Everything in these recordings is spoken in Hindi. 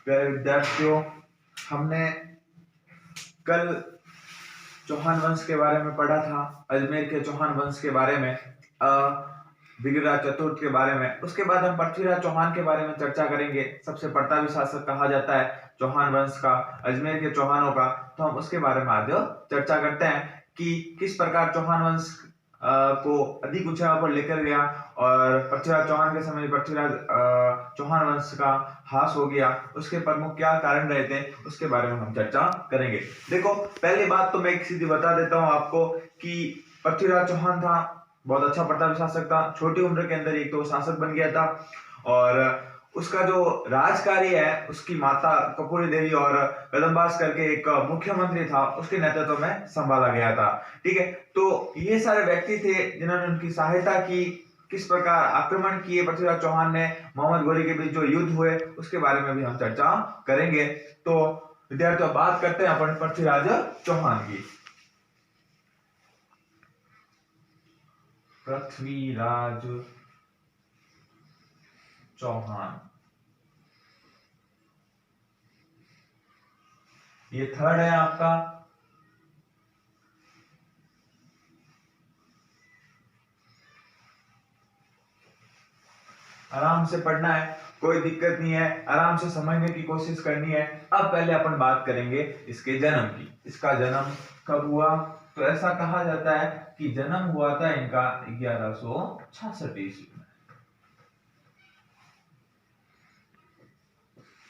प्यारे विद्यार्थियों, हमने कल चौहान वंश के बारे में पढ़ा था, अजमेर के चौहान वंश के बारे में, विग्रहराज चतुर्थ के बारे में। उसके बाद हम पृथ्वीराज चौहान के बारे में चर्चा करेंगे। सबसे प्रतापी शासक कहा जाता है चौहान वंश का, अजमेर के चौहानों का। तो हम उसके बारे में आज चर्चा करते हैं कि किस प्रकार चौहान वंश को अधिक ऊंचाई पर लेकर गया और पृथ्वीराज चौहान के समय पृथ्वीराज चौहान वंश का ह्रास हो गया, उसके प्रमुख क्या कारण रहे थे, उसके बारे में हम चर्चा करेंगे। देखो, पहली बात तो मैं एक सीधी बता देता हूं आपको कि पृथ्वीराज चौहान था, बहुत अच्छा प्रतापी शासक था। छोटी उम्र के अंदर एक तो शासक बन गया था और उसका जो राज कार्य है उसकी माता कपूरी देवी और कदम्बास करके एक मुख्यमंत्री था, उसके नेतृत्व में संभाला गया था। ठीक है, तो ये सारे व्यक्ति थे जिन्होंने उनकी सहायता की। किस प्रकार आक्रमण किए पृथ्वीराज चौहान ने, मोहम्मद घोरी के बीच जो युद्ध हुए, उसके बारे में भी हम चर्चा करेंगे। तो विद्यार्थियों, बात करते हैं अपन पृथ्वीराज चौहान की। पृथ्वीराज चौहान, ये थर्ड है आपका। आराम से पढ़ना है, कोई दिक्कत नहीं है, आराम से समझने की कोशिश करनी है। अब पहले अपन बात करेंगे इसके जन्म की। इसका जन्म कब हुआ? तो ऐसा कहा जाता है कि जन्म हुआ था इनका 1166 ईस्वी में।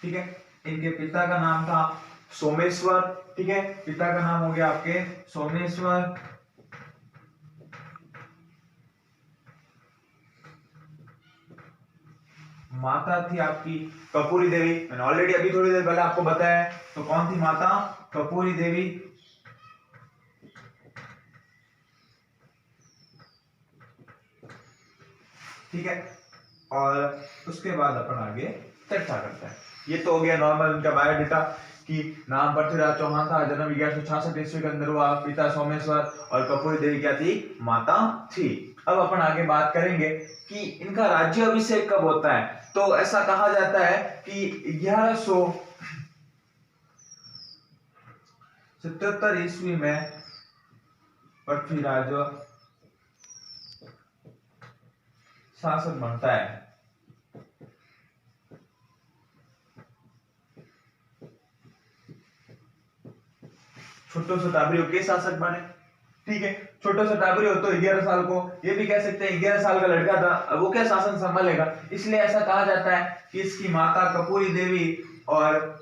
ठीक है, इनके पिता का नाम था सोमेश्वर। ठीक है, पिता का नाम हो गया आपके सोमेश्वर। माता थी आपकी कपूरी देवी। मैंने ऑलरेडी अभी थोड़ी देर पहले आपको बताया। तो कौन थी माता? कपूरी देवी। ठीक है, और उसके बाद अपन आगे चर्चा करते हैं। ये तो हो गया नॉर्मल उनका बायोडाटा कि नाम पृथ्वीराज चौहान था, जन्म 1166 ईस्वी के अंदर हुआ, पिता सोमेश्वर और कपूरी देवी क्या थी? माता थी। अब अपन आगे बात करेंगे कि इनका राज्य अभिषेक कब होता है। तो ऐसा कहा जाता है कि 1177 ईस्वी में पृथ्वीराज शासक बनता है। छोटो सा टाबरी के शासक बने। ठीक है, छोटो सा टाबरी हो तो 11 साल को, ये भी कह सकते हैं 11 साल का लड़का था, अब वो क्या शासन संभालेगा। इसलिए ऐसा कहा जाता है कि इसकी माता कपूरी देवी और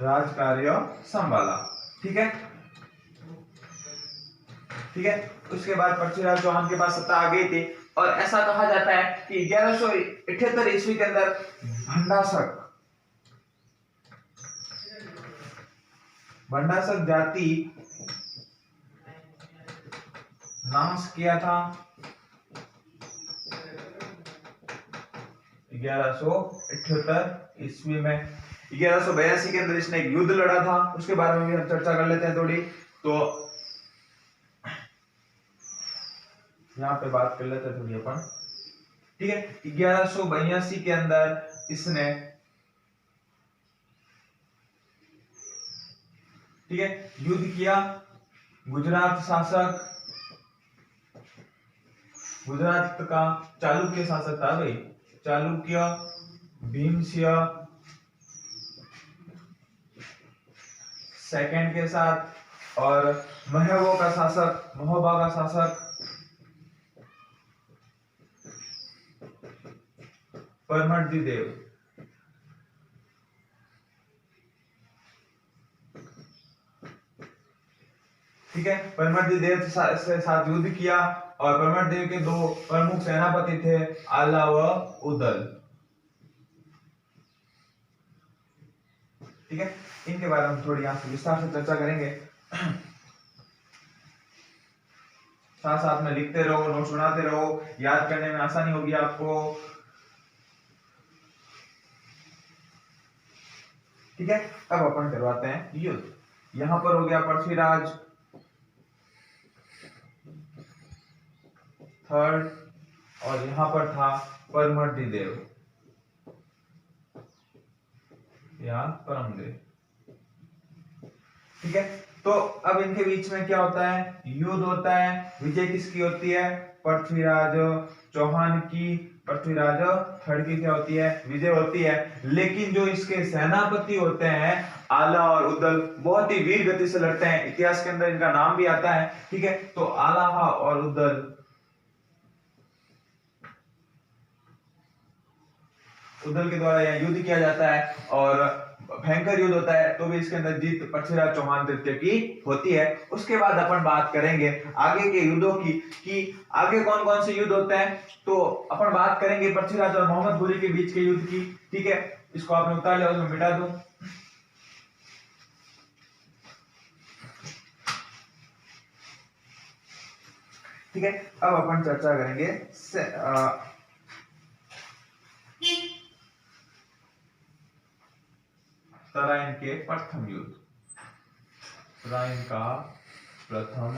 राज कार्य संभाला। ठीक है, ठीक है। उसके बाद पृथ्वीराज चौहान के पास सत्ता आ गई थी और ऐसा कहा जाता है कि 1178 ईस्वी के अंदर भंडासक जाति नाश किया था। 1178 ईस्वी में 1182 के अंदर इसने एक युद्ध लड़ा था, उसके बारे में भी हम चर्चा कर लेते हैं थोड़ी। तो यहाँ पे बात कर लेते हैं थोड़ी अपन। ठीक है, 1182 के अंदर इसने, ठीक है, युद्ध किया। गुजरात शासक, गुजरात का चालुक्य शासक था भाई, चालुक्य भीमसिंह सेकंड के साथ, और महोबा का शासक परमर्दी देव। ठीक है, परमर्दी देव से साथ युद्ध किया और परमर्दी देव के दो प्रमुख सेनापति थे, आला व उदल। ठीक है, इनके बारे में थोड़ी यहाँ से विस्तार से चर्चा करेंगे। साथ साथ में लिखते रहो, नोट्स बनाते रहो, याद करने में आसानी होगी आपको। ठीक है, अब अपन करवाते हैं युद्ध। यहां पर हो गया पृथ्वीराज थर्ड और यहां पर था परमर्दिदेव या परमदेव। ठीक है, तो अब इनके बीच में क्या होता है, युद्ध होता है। विजय किसकी होती है, पृथ्वीराज चौहान की। पृथ्वीराज थर्ड की क्या होती है, विजय होती है। लेकिन जो इसके सेनापति होते हैं आला और उदल, बहुत ही वीर गति से लड़ते हैं। इतिहास के अंदर इनका नाम भी आता है। ठीक है, तो आलाहा और उदल के द्वारा यह युद्ध किया जाता है और भयंकर युद्ध होता है। तो भी इसके अंदर जीत पृथ्वीराज चौहान तृतीय की होती है। उसके बाद अपन बात करेंगे आगे के युद्धों की कि आगे कौन कौन से युद्ध होते हैं। तो अपन बात करेंगे पृथ्वीराज और मोहम्मद घोरी के बीच के युद्ध की। ठीक है, इसको आपने उतार लिया, उसमें मिटा दूं। ठीक है, अब अपन चर्चा करेंगे तराइन के प्रथम युद्ध। तराइन का प्रथम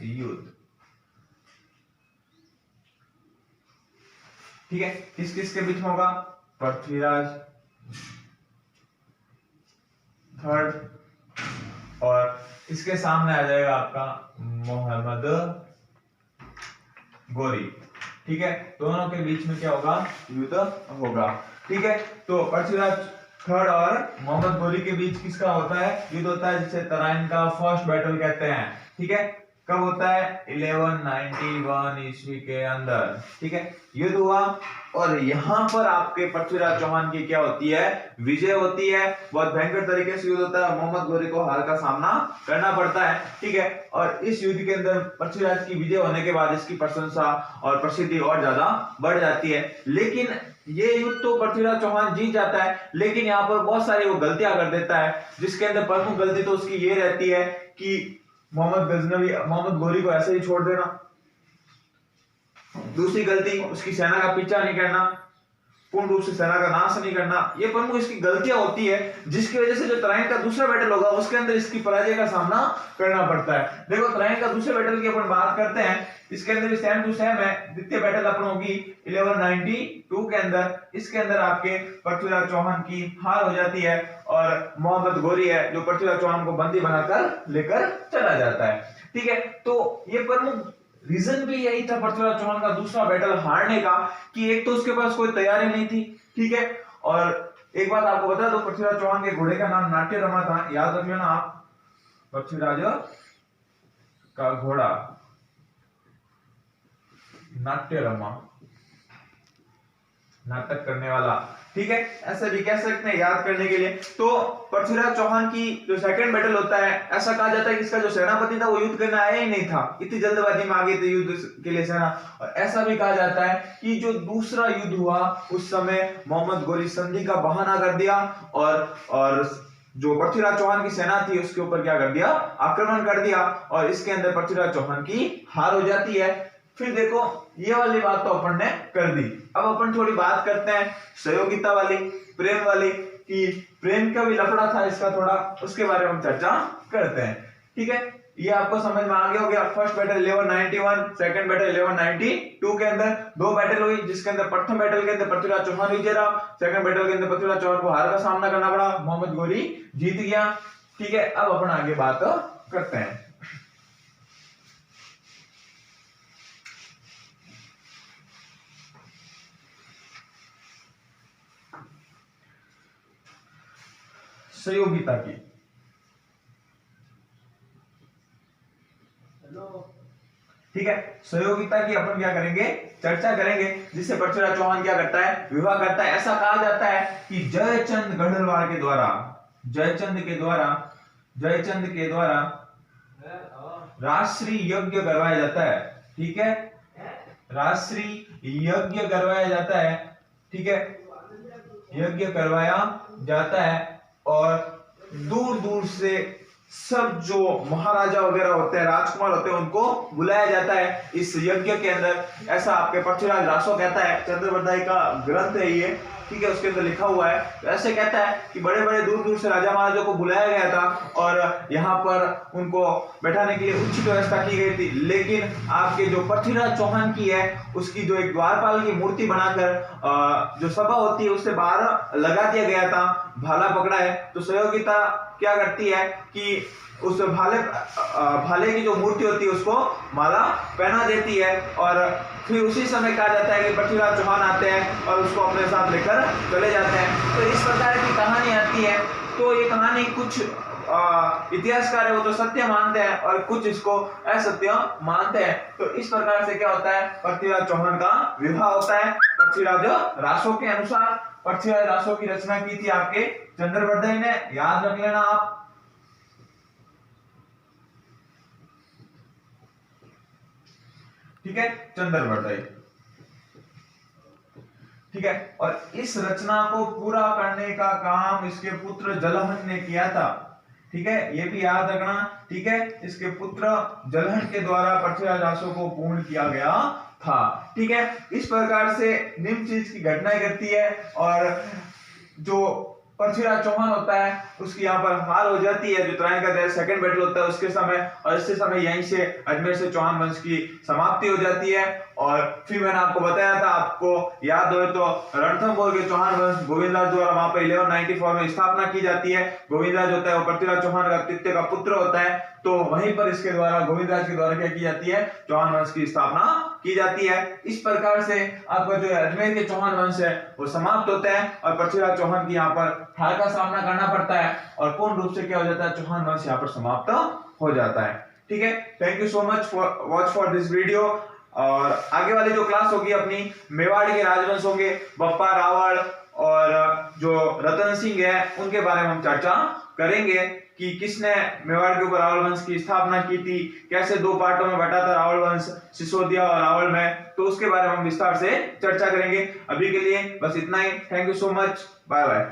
युद्ध। ठीक है, किस किस के बीच में होगा, पृथ्वीराज थर्ड और इसके सामने आ जाएगा आपका मोहम्मद घोरी। ठीक है, दोनों के बीच में क्या होगा, युद्ध होगा। ठीक है, तो पृथ्वीराज थर्ड और मोहम्मद घोरी के बीच किसका होता है, युद्ध होता है, जिसे तराइन का फर्स्ट बैटल कहते हैं। ठीक है, कब होता है, 1191 ईस्वी के अंदर। ठीक है, युद्ध हुआ और यहां पर आपके पृथ्वीराज चौहान की क्या होती है, विजय होती है। बहुत भयंकर तरीके से युद्ध होता है, मोहम्मद घोरी को हार का सामना करना पड़ता है। ठीक है, और इस युद्ध के अंदर पृथ्वीराज की विजय होने के बाद इसकी प्रशंसा और प्रसिद्धि और ज्यादा बढ़ जाती है। लेकिन ये युद्ध तो पृथ्वीराज चौहान जीत जाता है, लेकिन यहाँ पर बहुत सारी वो गलतियां कर देता है, जिसके अंदर प्रमुख गलती तो उसकी ये रहती है कि मोहम्मद घोरी को ऐसे ही छोड़ देना। दूसरी गलती, उसकी सेना का पीछा नहीं करना, पूर्ण रूप से सेना का नाश नहीं करना। ये प्रमुख इसकी गलतियां होती है, जिसकी वजह से जो तराइन का दूसरा बैटल होगा उसके अंदर इसकी पराजय का सामना करना पड़ता है। देखो, तराइन का दूसरे बैटल की अपन बात करते हैं, इसके अंदर भी सेम टू सेम है। द्वितीय बैटल अपन होगी 1192 के अंदर। इसके अंदर आपके पृथ्वीराज चौहान की हार हो जाती है और मोहम्मद घोरी है जो पृथ्वीराज चौहान को बंदी बनाकर लेकर चला जाता है। ठीक है, तो ये प्रमुख रीजन भी यही था पृथ्वीराज चौहान का दूसरा बैटल हारने का, कि एक तो उसके पास कोई तैयारी नहीं थी। ठीक है, और एक बात आपको बता दो, पृथ्वीराज चौहान के घोड़े का नाम नाट्यरमा था, याद रखियो ना आप, पृथ्वीराज का घोड़ा नाट्यरमा, नाटक करने वाला। ठीक है, ऐसा भी कह सकते हैं याद करने के लिए। तो पृथ्वीराज चौहान की जो सेकंड बैटल होता है, ऐसा कहा जाता है कि इसका जो सेनापति था वो युद्ध करने आया ही नहीं था, इतनी जल्दबाजी में आ गई थी युद्ध के लिए सेना। और ऐसा भी कहा जाता है कि जो दूसरा युद्ध हुआ उस समय मोहम्मद घोरी संधि का बहाना कर दिया और जो पृथ्वीराज चौहान की सेना थी उसके ऊपर क्या कर दिया, आक्रमण कर दिया और इसके अंदर पृथ्वीराज चौहान की हार हो जाती है। फिर देखो, ये वाली बात तो अपन ने कर दी। अब अपन थोड़ी बात करते हैं सहयोगिता वाली, प्रेम वाली, कि प्रेम का भी लफड़ा था इसका थोड़ा, उसके बारे में हम चर्चा करते हैं। ठीक है, ये आपको समझ में आ गया हो गया। फर्स्ट बैटल 1191, सेकंड बैटल 1192 के अंदर दो बैटल हुई, जिसके अंदर प्रथम बैटल के अंदर पृथ्वीराज चौहान विजय रहा, सेकंड बैटल के अंदर पृथ्वीराज चौहान को हार का सामना करना पड़ा, मोहम्मद घोरी जीत गया। ठीक है, अब अपन आगे बात करते हैं। सहयोगिता की। ठीक है, सहयोगिता की अपन क्या करेंगे, चर्चा करेंगे, जिससे पृथ्वीराज चौहान क्या करता है, विवाह करता है। ऐसा कहा जाता है कि जयचंद गढ़वाल के द्वारा राष्ट्रीय यज्ञ करवाया जाता है। ठीक है, राष्ट्रीय यज्ञ करवाया जाता है। ठीक है, यज्ञ करवाया जाता है और दूर दूर से सब जो महाराजा वगैरह होते हैं, राजकुमार होते हैं, उनको बुलाया जाता है इस यज्ञ के अंदर। ऐसा आपके पृथ्वीराज रासो कहता है, चंद्रबरदाई का ग्रंथ है ये। ठीक है, उसके अंदर लिखा हुआ है। तो ऐसे कहता है कि बड़े बड़े दूर दूर से राजा महाराजों को बुलाया गया था और यहाँ पर उनको बैठाने के लिए उचित व्यवस्था की गई थी, लेकिन आपके जो पृथ्वीराज चौहान की है उसकी जो एक द्वारपाल की मूर्ति बनाकर जो सभा होती है उससे बाहर लगा दिया गया था, भाला पकड़ा है। तो सहयोगिता क्या करती है कि उस भाले की जो मूर्ति होती है उसको माला पहना देती है और फिर उसी समय कहा जाता है कि पृथ्वीराज चौहान आते हैं और उसको अपने साथ लेकर चले जाते हैं। तो इस प्रकार की कहानी आती है। तो ये कहानी कुछ इतिहासकार है वो तो सत्य मानते हैं और कुछ इसको असत्य मानते हैं। तो इस प्रकार से क्या होता है, पृथ्वीराज चौहान का विवाह होता है पृथ्वीराज रासो के अनुसार। पृथ्वीराज रासो की रचना की थी आपके चंद्रवर्धन ने, याद रख लेना आप। ठीक है, चंद्रवर्धन। ठीक है, और इस रचना को पूरा करने का काम इसके पुत्र जलहन ने किया था। ठीक है, ये भी याद रखना। ठीक है, इसके पुत्र जलहन के द्वारा पृथ्वीराज रासो को पूर्ण किया गया था। ठीक है, इस प्रकार से निम्न चीज की घटनाएं घटती है और जो पृथ्वीराज चौहान होता है उसकी यहाँ पर हार हो जाती है, जो त्राइन का सेकंड बैटल होता है उसके समय, और इससे समय यहीं से अजमेर से चौहान वंश की समाप्ति हो जाती है। और फिर मैंने आपको बताया था, आपको याद हो तो रणथंभौर के चौहान वंश गोविंदराज द्वारा वहां पर 1194 में स्थापना की जाती है। गोविंदराज होता है वो पृथ्वीराज चौहान का तृतीय का पुत्र होता है। तो वहीं पर इसके द्वारा गोविंदराज के द्वारा क्या की जाती है, चौहान वंश की स्थापना की जाती है। इस प्रकार से आपका जो अजमेर के चौहान वंश है वो समाप्त होता है और पृथ्वीराज चौहान की यहाँ पर हार का सामना करना पड़ता है और पूर्ण रूप से क्या हो जाता है, चौहान वंश यहाँ पर समाप्त हो जाता है। ठीक है, thank you so much for watch for this video. और आगे वाली जो क्लास होगी अपनी मेवाड़ के राजवंश होंगे, बप्पा रावल और जो रतन सिंह है उनके बारे में हम चर्चा करेंगे कि किसने मेवाड़ के ऊपर रावल वंश की स्थापना की थी, कैसे दो पार्टों में बटा था रावल वंश, सिसोदिया और रावल में। तो उसके बारे में हम विस्तार से चर्चा करेंगे। अभी के लिए बस इतना ही। Thank you so much, bye bye.